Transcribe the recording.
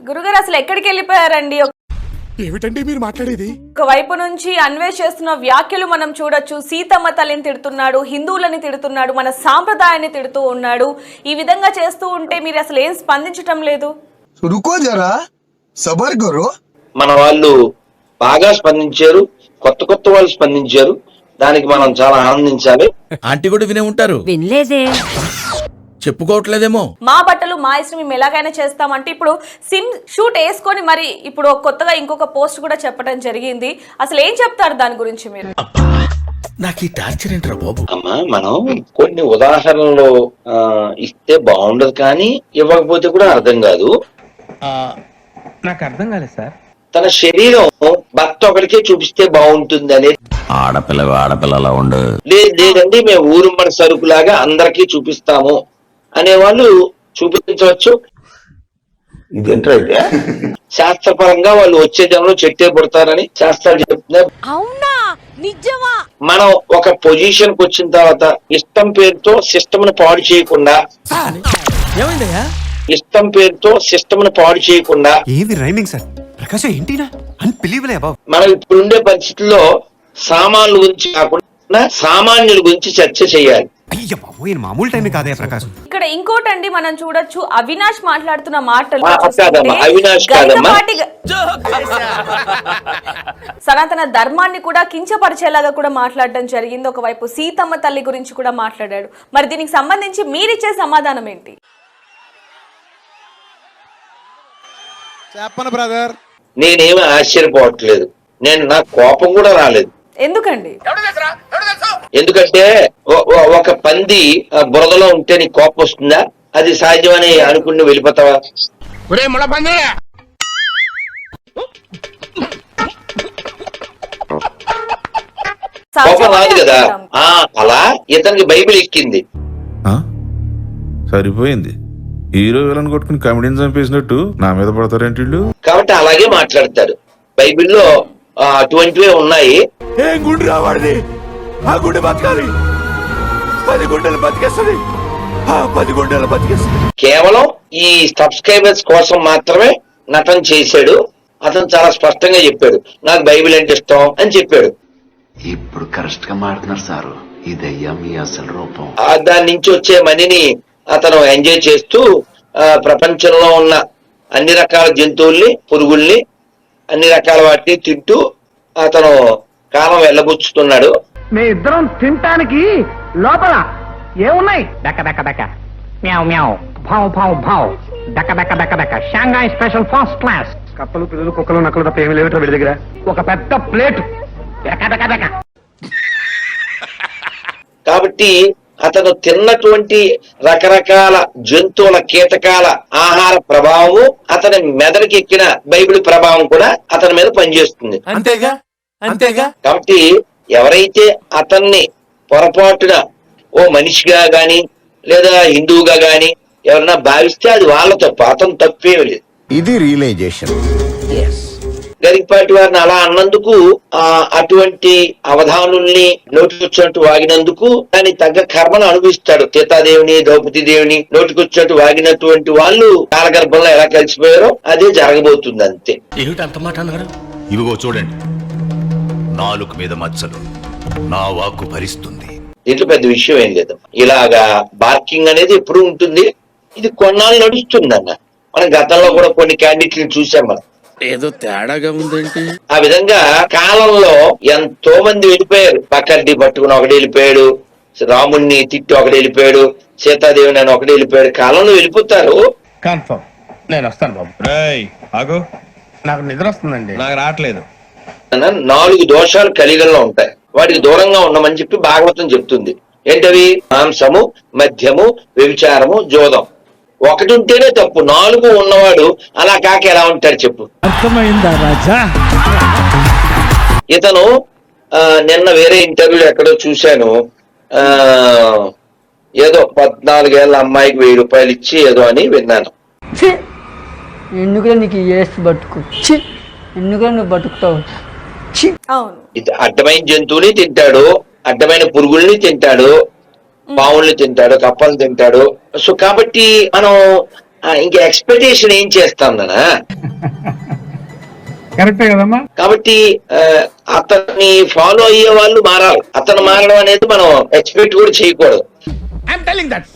గురుగారు అసలు ఎక్కడికి వెళ్ళిపోయారండి? ఏమిటండి మీరు మాట్లాడేది? ఒకవైపు నుంచి అన్వేష్ చేస్తున్న వ్యాఖ్యలు మనం చూడొచ్చు. సీతమ్మ తల్లిని తిడుతున్నాడు, హిందువులని తిడుతున్నాడు, మన సాంప్రదాయాన్ని తిడుతూ ఉన్నాడు. ఈ విధంగా చేస్తూ ఉంటే మీరు అసలు ఏం స్పందించటం లేదు? రుకో జరా, సబర్ కరో. మన వాళ్ళు బాగా స్పందించారు, కొత్త వాళ్ళు స్పందించారు. దానికి మనం చాలా ఆనందించాలి. ఆంటీ కూడా వినే ఉంటారు. వినలేదే, చెప్పుకోవట్లేదేమో. మా బట్టలు మా ఇష్టం, మేము ఎలాగైనా చేస్తామంటే ఇప్పుడు సిమ్ షూట్ వేసుకొని మరి ఇప్పుడు కొత్తగా ఇంకొక పోస్ట్ కూడా చెప్పడం జరిగింది. అసలు ఏం చెప్తారు దాని గురించి మీరు? నాకు ఈ టార్చర్ ఏంట్రా బాబు. అమ్మా, మనం కొన్ని ఉదాహరణలు ఇస్తే బాగుండదు, కానీ ఇవ్వకపోతే కూడా అర్థం కాదు. నాకు అర్థం కాలేదు సార్. తన శరీరం భర్త ఒకరికే చూపిస్తే బాగుంటుంది అనేది. ఆడపిల్ల ఉండు. లేదండి, మేము ఊరుమ్మడి సరుకులాగా అందరికీ చూపిస్తాము అనేవాళ్ళు చూపించవచ్చు. ఇదేంటంటే శాస్త్రపరంగా వాళ్ళు వచ్చే జనంలో చెట్టే పుడతారని శాస్త్రాలు చెప్తున్నాయి. అవునా, నిజమా? మనం ఒక పొజిషన్ కు వచ్చిన తర్వాత ఇష్టం పేరుతో సిస్టమ్ ను పాడు చేయకుండా, ఏమైందయ్యా? ఇష్టం పేరుతో సిస్టమ్ ను పాడు చేయకుండా ఏది రైమింగ్ సార్? ప్రకాశం ఏంటినా అన్బిలీవబుల్ అబౌ. మనం ఇప్పుడుండే పరిస్థితుల్లో సామాన్ల గురించి కాకుండా సామాన్యుల గురించి చర్చ చేయాలి. అయ్య బాబు, ఈయన మామూలు టైం కాదే ప్రకాశం. ఇక్కడ ఇంకోటండి, మనం చూడొచ్చు అవినాష్ మాట్లాడుతున్న మాటలు కాదమ్మా, అవినాష్ కాదమ్మా, సనాతన ధర్మాన్ని కూడా కించపరిచేలాగా కూడా మాట్లాడడం జరిగింది. ఒకవైపు సీతమ్మ తల్లి గురించి కూడా మాట్లాడాడు. మరి దీనికి సంబంధించి మీరిచ్చే సమాధానం ఏంటి? చెప్పను బ్రదర్. నేనేమి ఆశ్చర్యపోవట్లేదు. నా కోపం కూడా రాలేదు. ఎందుకండి? ఎందుకంటే ఒక పంది బురదలో ఉంటే నీకు కోపం వస్తుందా? అది సహజమని అనుకుని వెళ్ళిపోతావా? కోపం రాదు కదా. అలా ఇతనికి బైబిల్ ఎక్కింది. సరిపోయింది. హీరో విలన్ కొట్టుకుని కమెడీని చంపేసినట్టు నా మీద పడతారేంటి వీళ్ళు? కాబట్టి అలాగే మాట్లాడతాడు. బైబిల్లో అటువంటివే ఉన్నాయి. గుండె రావాడిది, ఆ గుండె బతకాలి, 10 గుండెలు బతికేస్తుంది, 10 గుండెలు బతికేస్తుంది. కేవలం ఈ సబ్స్క్రైబర్స్ కోసం మాత్రమే నటన చేశాడు. అతను చాలా స్పష్టంగా చెప్పాడు, నాకు బైబిల్ అంటే ఇష్టం అని చెప్పాడు. ఇప్పుడు కరెక్ట్ గా మాట్లాడుతున్నారు సారు. ఇదయ్యా మీ అసలు రూపం. దాని నుంచి వచ్చే మనీని అతను ఎంజాయ్ చేస్తూ ప్రపంచంలో ఉన్న అన్ని రకాల జంతువుల్ని, పురుగుల్ని, అన్ని రకాల వాటిని తింటూ అతను కాలం వెళ్ళబుచ్చుతున్నాడు. మీ ఇద్దరం తినటానికి లోపల ఏమున్నాయి? దక్క దక్క దక్క, మ్యావ్ మ్యావ్, భావ్ భావ్ భావ్, దక్క దక్క దక్క దక్క, షాంఘాయ్ స్పెషల్ ఫస్ట్ క్లాస్. కప్పలు, పిల్లలు, కుక్కలు, నక్కలు తప్ప ఏమి లేవటో వీడి దగ్గర. ఒక పెద్ద ప్లేట్, దక్క దక్క దక్క. కాబట్టి అతను తిన్నటువంటి రకరకాల జంతువుల, కీటకాల ఆహార ప్రభావము అతని మెదడుకి ఎక్కిన బైబిల్ ప్రభావం కూడా అతని మీద పనిచేస్తుంది. అంతేగా అంతేగా. కాబట్టి ఎవరైతే అతన్ని పొరపాటున ఓ మనిషిగా గాని లేదా హిందువుగా గాని ఎవరన్నా భావిస్తే అది వాళ్ళ తప్పు, అతను తప్పేమి లేదు. ఇది రియలైజేషన్. గరికపాటి వారిని అలా అన్నందుకు, అటువంటి అవధానుల్ని నోటికొచ్చినట్టు వాగినందుకు దానికి తగ్గ కర్మను అనుభవిస్తాడు. సీతాదేవిని, ద్రౌపది దేవిని నోటికొచ్చినట్టు వాగినటువంటి వాళ్ళు కాలగర్భంలో ఎలా కలిసిపోయారో అదే జరగబోతుంది. అంతే. ఏమిటి అంత మాట అన్నారు? ఇవిగో చూడండి, నాలుగు మీద మచ్చలు, నా వాక్కు భరిస్తుంది. దీంట్లో పెద్ద విషయం ఏం లేదు. ఇలాగా బార్కింగ్ అనేది ఎప్పుడు ఉంటుంది. ఇది కొన్నాళ్ళు నడుస్తుందన్న. మనం గతంలో కూడా కొన్ని క్యాండిడేట్లను చూసాం. మనం ఏదో తేడాగా ఉందేంటి? ఆ విధంగా కాలంలో ఎంతో మంది వెళ్ళిపోయారు. పక్కడి పట్టుకుని ఒకటి వెళ్ళిపోయాడు, రాముణ్ణి తిట్టి ఒకటి వెళ్ళిపోయాడు, సీతాదేవిని అని ఒకటి వెళ్ళిపోయాడు. కాలంలో వెళ్ళిపోతారు. కన్ఫర్మ్ నేను వస్తాను బాబు. ఆగు, నాకు నిద్ర వస్తుందండి. నాకు రావట్లేదు. 4 దోషాలు కలిగల్లో ఉంటాయి. వాటికి దూరంగా ఉండమని చెప్పి భాగవతం చెప్తుంది. ఏంటవి? మాంసము, మద్యము, వ్యభిచారము, జోదం. ఒకటి ఉంటేనే తప్పు, 4 ఉన్నవాడు అలా కాక ఎలా ఉంటాడు చెప్పు? అర్థమైందా రాజా? ఇతను నిన్న వేరే ఇంటర్వ్యూ ఎక్కడో చూశాను. ఏదో 14 ఏళ్ల అమ్మాయికి 1000 రూపాయలు ఇచ్చి ఏదో అని విన్నాను. ఎందుకు నీకు బతుకు, ఎందుకు నువ్వు బతుకుతావు? అవును, అడ్డమైన జంతువుని తింటాడు, అడ్డమైన పురుగుల్ని తింటాడు, పావుల్ని తింటాడు, కప్పల్ని తింటాడు. సో కాబట్టి మనం ఇంకా ఎక్స్పెక్టేషన్ ఏం చేస్తాందనా? కరెక్టే కదమ్మా. కాబట్టి అతన్ని ఫాలో అయ్యే వాళ్ళు మారాలి. అతను మారడం అనేది మనం ఎక్స్పెక్ట్ కూడా చేయకూడదు. I'm telling that